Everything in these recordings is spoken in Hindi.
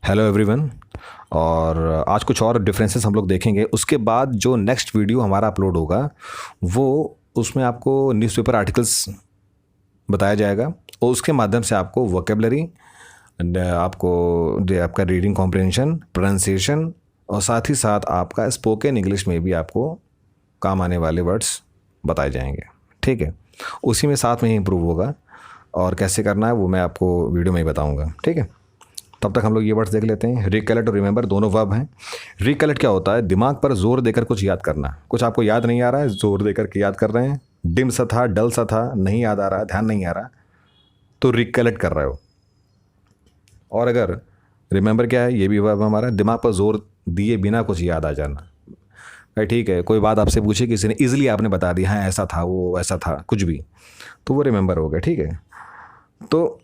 Hello everyone. और आज कुछ और डिफरेंसेस हम लोग देखेंगे। उसके बाद जो नेक्स्ट वीडियो हमारा अपलोड होगा वो उसमें आपको न्यूज़पेपर आर्टिकल्स बताया जाएगा और उसके माध्यम से आपको वोकेबलरी, आपको जो आपका रीडिंग कॉम्प्रिहेंशन, प्रोनाउंसिएशन और साथ ही साथ आपका स्पोकन इंग्लिश में भी आपको काम आने वाले वर्ड्स बताए जाएंगे। ठीक है, उसी में साथ में ही इम्प्रूव होगा और कैसे करना है वो मैं आपको वीडियो में ही बताऊँगा। ठीक है, तब तक हम लोग ये वर्ड्स देख लेते हैं। रिकलेक्ट और रिमेंबर दोनों वर्ब हैं। रिकलेक्ट क्या होता है? दिमाग पर जोर देकर कुछ याद करना। कुछ आपको याद नहीं आ रहा है, जोर देकर के याद कर रहे हैं। डिम सा था, डल सा था, नहीं याद आ रहा, ध्यान नहीं आ रहा, तो रिकलेक्ट कर रहे हो। और अगर रिमेंबर क्या है? ये भी वर्ब हमारा, दिमाग पर जोर दिए बिना कुछ याद आ जाना। भाई ठीक है, कोई बात आपसे पूछे, किसी ने ईजिली आपने बता दिया, हाँ ऐसा था, वो ऐसा था, कुछ भी, तो वो रिमेंबर हो गया। ठीक है, तो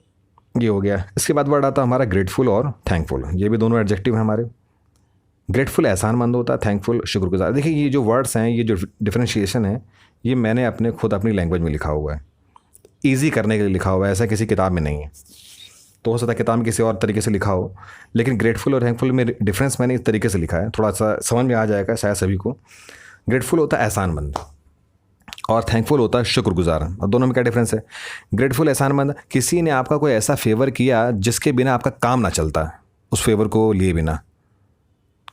ये हो गया। इसके बाद वर्ड आता है हमारा ग्रेटफुल और थैंकफुल। ये भी दोनों एडजेक्टिव हैं हमारे। ग्रेटफुल एहसानमंद होता है, थैंकफुल शुक्रगुजार। देखिए ये जो वर्ड्स हैं, ये जो डिफरेंशिएशन है, ये मैंने अपनी लैंग्वेज में लिखा हुआ है, ईजी करने के लिए लिखा हुआ है, ऐसा किसी किताब में नहीं है। तो हो सकता है किताब में किसी और तरीके से लिखा हो, लेकिन ग्रेटफुल और थैंकफुल में डिफरेंस मैंने इस तरीके से लिखा है, थोड़ा सा समझ में आ जाएगा शायद सभी को। ग्रेटफुल होता है एहसानमंद और थैंकफुल होता है शुक्रगुजार। और दोनों में क्या डिफरेंस है? ग्रेटफुल एहसानमंद, किसी ने आपका कोई ऐसा फेवर किया जिसके बिना आपका काम ना चलता, उस फेवर को लिए बिना।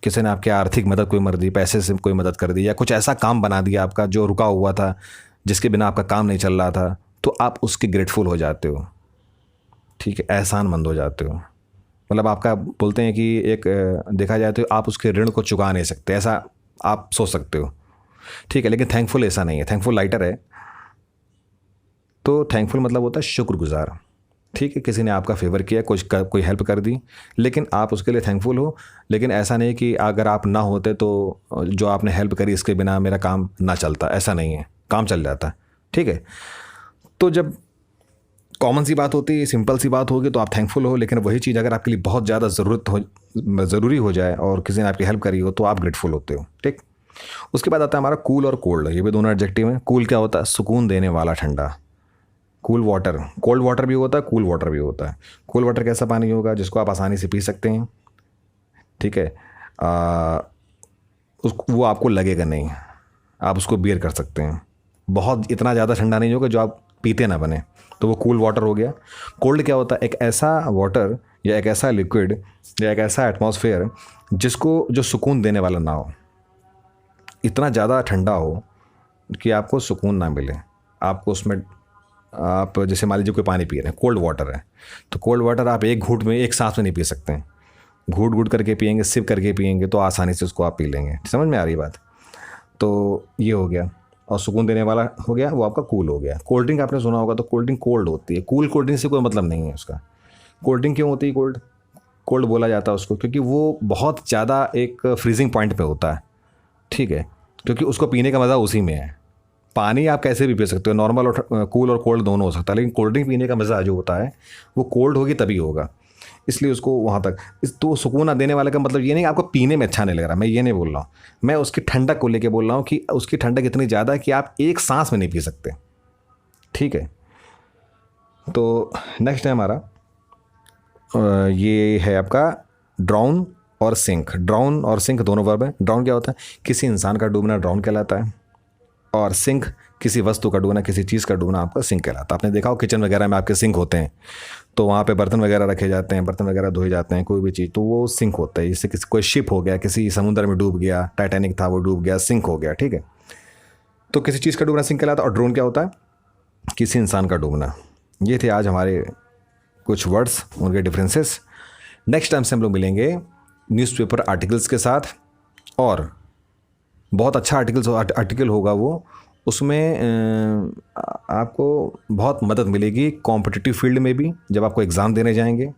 किसी ने आपकी आर्थिक मदद कोई मर दी, पैसे से कोई मदद कर दी, या कुछ ऐसा काम बना दिया आपका जो रुका हुआ था, जिसके बिना आपका काम नहीं चल रहा था, तो आप उसके ग्रेटफुल हो जाते हो। ठीक है, एहसानमंद हो जाते हो। मतलब आपका बोलते हैं कि एक देखा जाए तो आप उसके ऋण को चुका नहीं सकते, ऐसा आप सोच सकते हो। ठीक है, लेकिन थैंकफुल ऐसा नहीं है, थैंकफुल लाइटर है। तो थैंकफुल मतलब होता है शुक्रगुजार। ठीक है, किसी ने आपका फेवर किया, कोई हेल्प कर दी, लेकिन आप उसके लिए थैंकफुल हो। लेकिन ऐसा नहीं कि अगर आप ना होते तो जो आपने हेल्प करी इसके बिना मेरा काम ना चलता, ऐसा नहीं है, काम चल जाता। ठीक है, तो जब कॉमन सी बात होती है, सिंपल सी बात होगी तो आप थैंकफुल हो, लेकिन वही चीज़ अगर आपके लिए बहुत ज़्यादा ज़रूरी हो जाए और किसी ने आपकी हेल्प करी हो तो आप ग्रेटफुल होते हो। ठीक, उसके बाद आता है हमारा कूल और कोल्ड। ये भी दोनों एडजेक्टिव हैं। कूल क्या होता है? सुकून देने वाला, ठंडा। कूल वाटर, कोल्ड वाटर भी होता है, कूल वाटर भी होता है। कूल वाटर कैसा पानी होगा? जिसको आप आसानी से पी सकते हैं। ठीक है, वो आपको लगेगा नहीं, आप उसको बियर कर सकते हैं। बहुत इतना ज़्यादा ठंडा नहीं होगा जो आप पीते ना बने, तो वो कूल वाटर हो गया। कोल्ड क्या होता है? एक ऐसा वाटर या एक ऐसा लिक्विड या एक ऐसा एटमॉस्फेयर जो सुकून देने वाला ना हो, इतना ज़्यादा ठंडा हो कि आपको सुकून ना मिले। आपको उसमें, आप जैसे मान लीजिए कोई पानी पी रहे हैं, कोल्ड वाटर है, तो कोल्ड वाटर आप एक घूंट में, एक सांस में नहीं पी सकते हैं। घूट घूट करके पियेंगे, सिप करके पियेंगे, तो आसानी से उसको आप पी लेंगे। समझ में आ रही बात? तो ये हो गया। और सुकून देने वाला हो गया, वो आपका कूल हो गया। कोल्ड ड्रिंक आपने सुना होगा, तो कोल्ड ड्रिंक कोल्ड होती है। कूल कोल्ड ड्रिंक से कोई मतलब नहीं है उसका। कोल्ड ड्रिंक क्यों होती है कोल्ड? कोल्ड बोला जाता है उसको क्योंकि वो बहुत ज़्यादा एक फ्रीजिंग पॉइंट पे होता है। ठीक है, क्योंकि उसको पीने का मज़ा उसी में है। पानी आप कैसे भी पी सकते हो, नॉर्मल और कूल और कोल्ड दोनों हो सकता है, लेकिन कोल्ड ड्रिंक पीने का मज़ा जो होता है वो कोल्ड होगी तभी होगा। इसलिए उसको वहाँ तक तो सुकून ना देने वाले का मतलब ये नहीं आपको पीने में अच्छा नहीं लग रहा, मैं ये नहीं बोल रहा हूँ। मैं उसकी ठंडक को लेके बोल रहा हूँ कि उसकी ठंडक इतनी ज़्यादा है कि आप एक सांस में नहीं पी सकते। ठीक है, तो नेक्स्ट है हमारा ये है आपका ड्राउन और सिंक। ड्राउन और सिंक दोनों वर्ब है। ड्राउन क्या होता है? किसी इंसान का डूबना ड्राउन कहलाता है, और सिंक किसी वस्तु का डूबना, किसी चीज़ का डूबना आपका सिंक कहलाता है। आपने देखा हो किचन वगैरह में आपके सिंक होते हैं, तो वहाँ पे बर्तन वगैरह रखे जाते हैं, बर्तन वगैरह धोए जाते हैं, कोई भी चीज़, तो वो सिंक होता है। जैसे किसी कोई शिप हो गया, किसी समुद्र में डूब गया, टाइटैनिक था वो डूब गया, सिंक हो गया। ठीक है, तो किसी चीज़ का डूबना सिंक कहलाता है। और ड्रोन क्या होता है? किसी इंसान का डूबना। ये थे आज हमारे कुछ वर्ड्स, उनके डिफरेंसेस। नेक्स्ट टाइम से हम लोग मिलेंगे न्यूज़पेपर आर्टिकल्स के साथ, और बहुत अच्छा आर्टिकल होगा वो। उसमें आपको बहुत मदद मिलेगी कॉम्पिटिटिव फील्ड में भी, जब आपको एग्ज़ाम देने जाएंगे,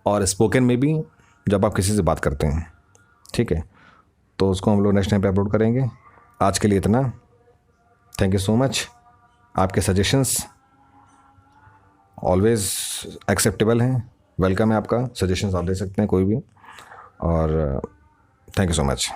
और स्पोकन में भी जब आप किसी से बात करते हैं। ठीक है, तो उसको हम लोग नेक्स्ट टाइम पे अपलोड करेंगे। आज के लिए इतना। Thank you so much. आपके सजेशंस ऑलवेज़ एक्सेप्टेबल हैं, वेलकम है आपका। सजेशंस आप दे सकते हैं कोई भी, और थैंक यू सो मच।